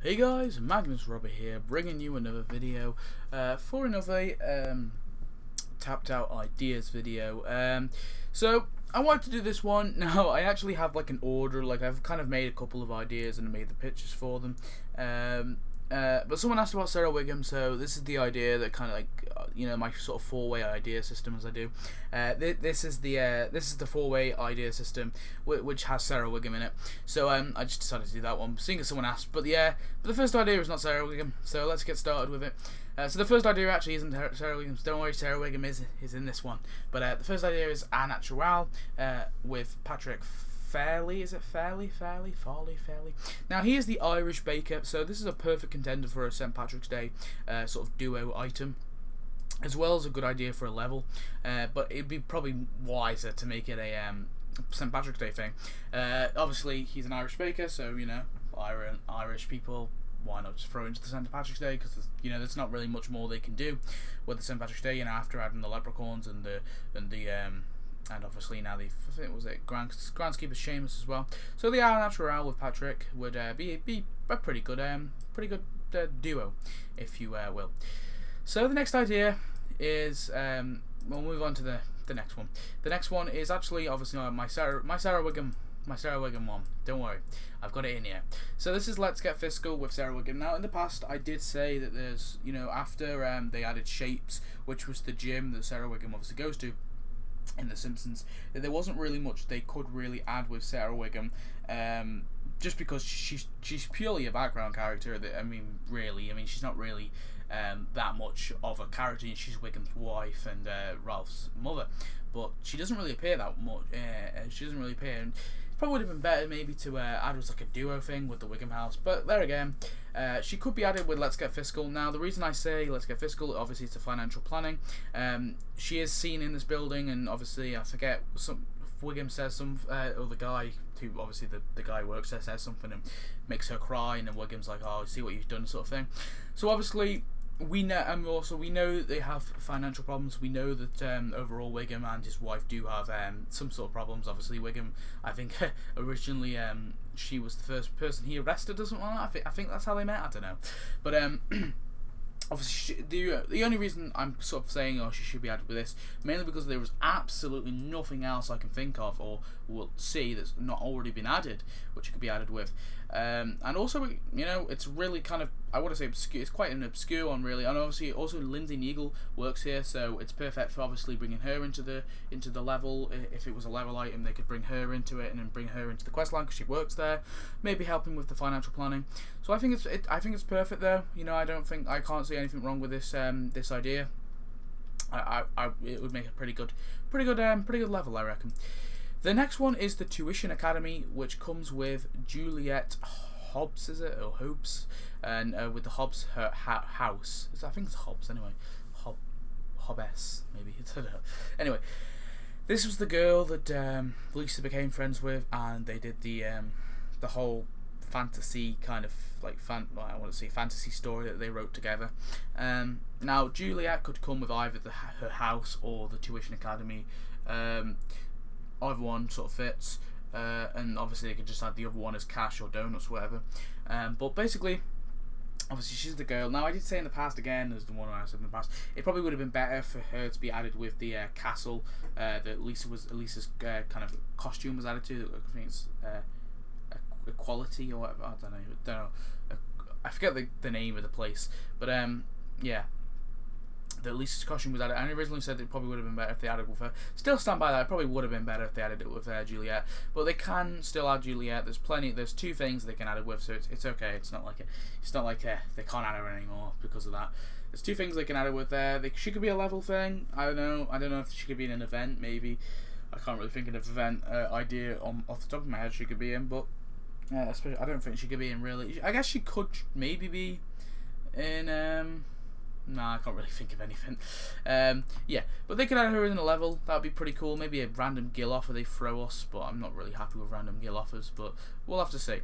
Hey guys, Magnus here, bringing you another video for another tapped out ideas video. So I wanted to do this one. Now I actually have like an order, like I've kind of made a couple of ideas and made the pictures for them. But someone asked about Sarah Wiggum, so this is the idea that kind of like my sort of four-way idea system as I do. This is the four-way idea system which has Sarah Wiggum in it. So I just decided to do that one, seeing as someone asked. But the first idea is not Sarah Wiggum, so let's get started with it. So the first idea actually isn't Sarah Wiggum. Don't worry, Sarah Wiggum is in this one. But the first idea is a natural with Patrick Fairley. Is it Fairley? Farley? Now he is the Irish baker, so this is a perfect contender for a St. Patrick's Day sort of duo item, as well as a good idea for a level. But it'd be probably wiser to make it a St. Patrick's Day thing. Obviously he's an Irish baker, so Irish people, why not just throw it into the St. Patrick's Day, because there's not really much more they can do with the St. Patrick's Day, after adding the leprechauns and obviously now I think groundskeeper Seamus as well. So the Al Natural with Patrick would be a pretty good duo, if you will. So the next idea is we'll move on to the next one. The next one is actually obviously my Sarah Wiggum one. Don't worry, I've got it in here. So this is Let's Get Fiscal with Sarah Wiggum. Now in the past I did say that there's after they added Shapes, which was the gym that Sarah Wiggum obviously goes to in the Simpsons, that there wasn't really much they could really add with Sarah Wiggum, just because she's purely a background character. She's not really that much of a character. She's Wiggum's wife and Ralph's mother, but she doesn't really appear that much. And it probably would have been better maybe to add as like a duo thing with the Wiggum house, but there again, she could be added with Let's Get Fiscal. Now the reason I say Let's Get Fiscal, obviously it's a financial planning. She is seen in this building, and obviously I forget, Wiggum says or the guy who obviously the guy who works there says something and makes her cry, and then Wiggum's like, oh, see what you've done, sort of thing. So obviously we know, and we know that they have financial problems. We know that overall Wiggum and his wife do have some sort of problems. Obviously Wiggum, I think originally she was the first person he arrested or something like that. I think that's how they met. I don't know, but obviously the only reason I'm sort of saying she should be added with this, mainly because there was absolutely nothing else I can think of or will see that's not already been added, which it could be added with. And also, it's really kind of, I want to say obscure. It's quite an obscure one, really. And obviously, also Lindsay Neagle works here, so it's perfect for obviously bringing her into the level. If it was a level item, they could bring her into it and then bring her into the quest line because she works there. Maybe helping with the financial planning. So I think it's perfect though. I can't see anything wrong with this this idea. It would make a pretty good level, I reckon. The next one is the Tuition Academy, which comes with Juliet Hobbs, is it, or Hobbs, and with the Hobbs her house. I think it's Hobbs anyway. Hobbs maybe. I don't know. Anyway, this was the girl that Lisa became friends with, and they did the whole fantasy kind of like fantasy story that they wrote together. Now Juliet could come with either her house or the Tuition Academy. Either one sort of fits, and obviously they could just add the other one as cash or donuts, whatever. But basically, obviously she's the girl. Now I did say in the past, again, as the one I said in the past, it probably would have been better for her to be added with the castle that Lisa's kind of costume was added to. I think it's Equality or whatever. I don't know. I forget the name of the place, but yeah. That Lisa's costume was added, and I originally said it probably would have been better if they added with her. Still stand by that. It probably would have been better if they added it with Juliet, but they can still add Juliet. There's two things they can add it with, so it's okay. It's not like they can't add her anymore because of that. There's two things they can add it with there. She could be a level thing. I don't know if she could be in an event. Maybe I can't really think of an event idea off the top of my head she could be in, but especially I don't think she could be in really. I guess she could maybe be in. Nah, I can't really think of anything. Yeah, but they could add her in a level. That would be pretty cool. Maybe a random Gill offer they throw us, but I'm not really happy with random Gill offers, but we'll have to see.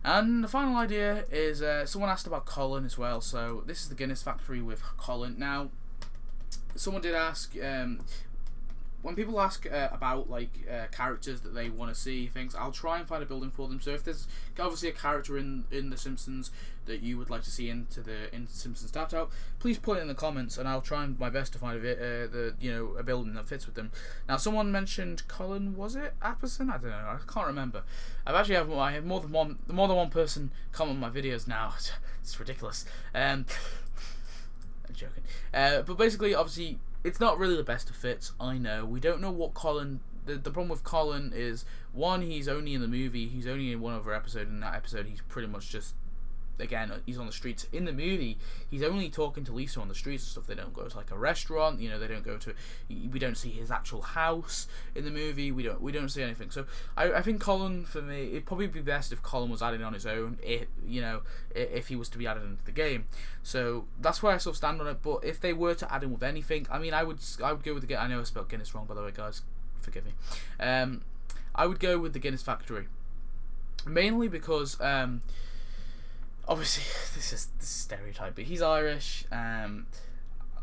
And the final idea is someone asked about Colin as well. So this is the Guinness Factory with Colin. Now, someone did ask when people ask about like characters that they want to see things, I'll try and find a building for them. So if there's obviously a character in the Simpsons that you would like to see into Simpsons Tapped Out, please put it in the comments, and I'll try my best to find a building that fits with them. Now, someone mentioned Colin, was it Apperson? I don't know. I can't remember. I have more than one person comment on my videos now. It's ridiculous. I'm joking. But basically, obviously, it's not really the best of fits. I know. We don't know what Colin. The problem with Colin is, one, he's only in the movie. He's only in one other episode. In that episode, he's pretty much just, again, he's on the streets. In the movie, he's only talking to Lisa on the streets and stuff. They don't go to like a restaurant. You know, they don't go to. We don't see his actual house in the movie. We don't see anything. So I think Colin, for me, it'd probably be best if Colin was added on his own. If he was to be added into the game. So that's where I sort of stand on it. But if they were to add in with anything, I mean, I would go with the. I know I spelled Guinness wrong, by the way, guys. Forgive me. I would go with the Guinness Factory, mainly because obviously this is stereotype, but he's Irish.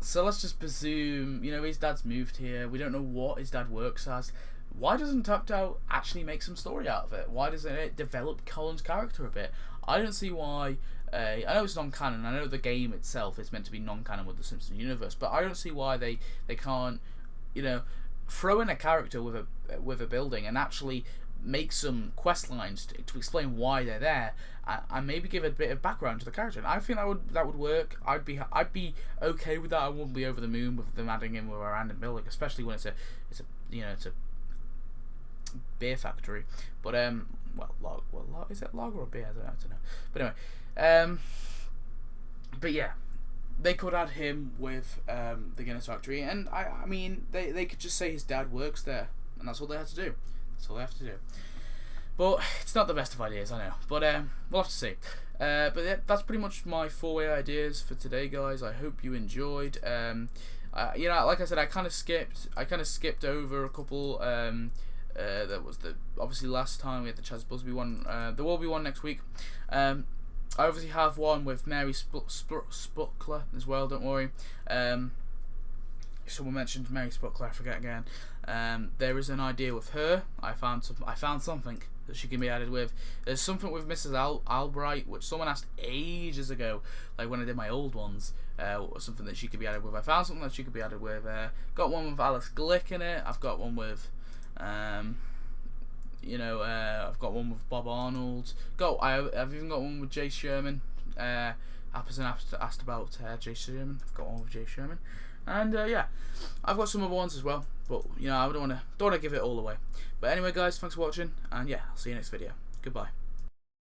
So let's just presume, his dad's moved here. We don't know what his dad works as. Why doesn't Tapped Out actually make some story out of it? Why doesn't it develop Colin's character a bit? I don't see why. I know it's non-canon. I know the game itself is meant to be non-canon with the Simpsons universe, but I don't see why they can't, throw in a character with a building and actually make some quest lines to explain why they're there, and maybe give a bit of background to the character. And I think that would work. I'd be okay with that. I wouldn't be over the moon with them adding in with a random building, especially when it's a beer factory. But is it lager or beer? I don't know. But anyway, but yeah. They could add him with the Guinness Factory, and I mean, they could just say his dad works there, and that's all they have to do. That's all they have to do. But it's not the best of ideas, I know. But we'll have to see. But yeah, that's pretty much my 4-way ideas for today, guys. I hope you enjoyed. Like I said, I kind of skipped over a couple. That was obviously last time we had the Chaz Busby one. There will be one next week. I obviously have one with Mary Spuckler as well, don't worry. Someone mentioned Mary Spuckler, I forget again. There is an idea with her. I found something that she can be added with. There's something with Mrs. Albright, which someone asked ages ago, like when I did my old ones, something that she could be added with. I found something that she could be added with. Got one with Alice Glick in it. I've got one with I've got one with Bob Arnold. I've even got one with Jay Sherman. Apperson asked about Jay Sherman. I've got one with Jay Sherman, and yeah, I've got some other ones as well. But I don't want to give it all away. But anyway, guys, thanks for watching, and yeah, I'll see you next video. Goodbye.